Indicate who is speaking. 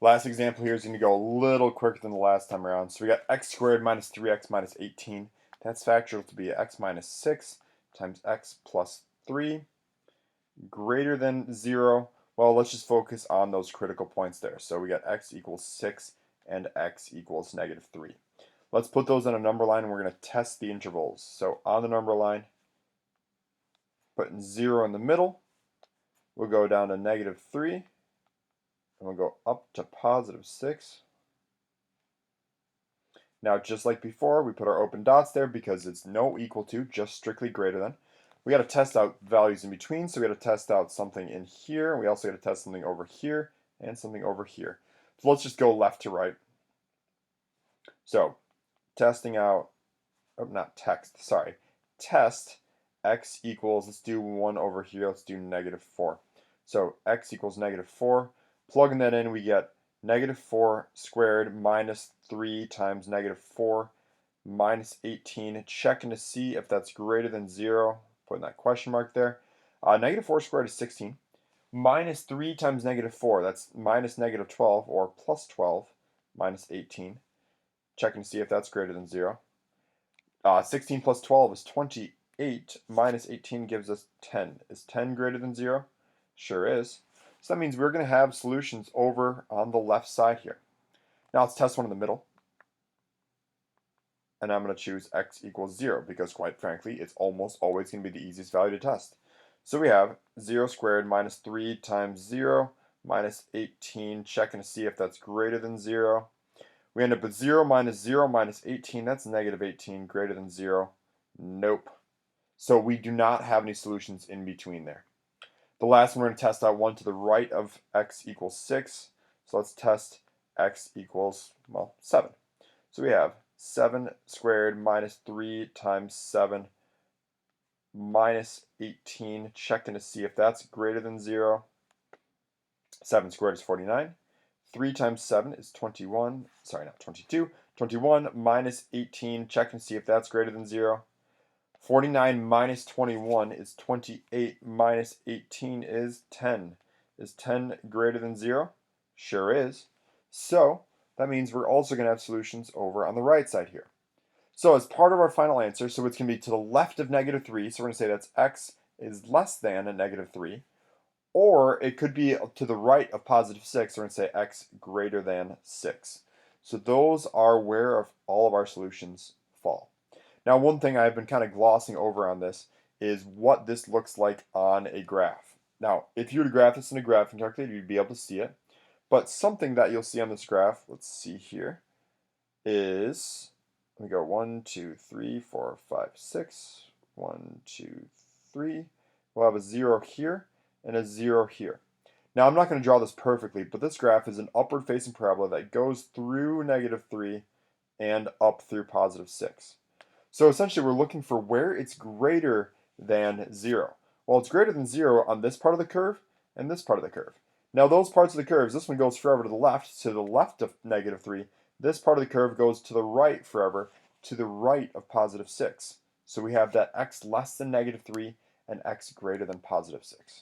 Speaker 1: Last example here is going to go a little quicker than the last time around. So we got x squared minus 3x minus 18. That's factorial to be x minus 6 times x plus 3 greater than 0. Well, let's just focus on those critical points there. So we got x equals 6 and x equals negative 3. Let's put those on a number line and we're going to test the intervals. So on the number line, putting 0 in the middle, we'll go down to negative 3, and we'll go up to positive 6. Now, just like before, we put our open dots there because it's no equal to, just strictly greater than. We got to test out values in between, so we got to test out something in here. We also got to test something over here and something over here. So let's just go left to right. So, testing out, test x equals, let's do 1 over here, let's do negative 4. So x equals negative 4. Plugging that in, we get negative 4 squared minus 3 times negative 4 minus 18. Checking to see if that's greater than 0. Putting that question mark there. Negative 4 squared is 16. Minus 3 times negative 4, that's minus negative 12, or plus 12 minus 18. Checking to see if that's greater than 0. 16 plus 12 is 28. Minus 18 gives us 10. Is 10 greater than 0? Sure is. So that means we're going to have solutions over on the left side here. Now let's test one in the middle. And I'm going to choose x equals 0 because, quite frankly, it's almost always going to be the easiest value to test. So we have 0 squared minus 3 times 0 minus 18. Checking to see if that's greater than 0. We end up with 0 minus 18. That's negative 18. Greater than 0. Nope. So we do not have any solutions in between there. The last one, we're going to test out one to the right of x equals 6. So let's test x equals, well, 7. So we have 7 squared minus 3 times 7 minus 18. Checking to see if that's greater than 0. 7 squared is 49. 3 times 7 is 21. Sorry, not 22. 21 minus 18. Checking to see if that's greater than 0. 49 minus 21 is 28, minus 18 is 10. Is 10 greater than 0? Sure is. So that means we're also going to have solutions over on the right side here. So as part of our final answer, so it's going to be to the left of negative 3, so we're going to say that's x is less than a negative 3. Or it could be to the right of positive 6, so we're going to say x greater than 6. So those are where all of our solutions fall. Now, one thing I've been kind of glossing over on this is what this looks like on a graph. Now, if you were to graph this in a graphing calculator, you'd be able to see it. But something that you'll see on this graph, let's see here, is, let me go 1, 2, 3, 4, 5, 6, 1, 2, 3. We'll have a 0 here and a 0 here. Now, I'm not going to draw this perfectly, but this graph is an upward-facing parabola that goes through negative 3 and up through positive 6. So essentially, we're looking for where it's greater than 0. Well, it's greater than 0 on this part of the curve and this part of the curve. Now, those parts of the curves, this one goes forever to the left of negative 3. This part of the curve goes to the right forever, to the right of positive 6. So we have that x less than negative 3 and x greater than positive 6.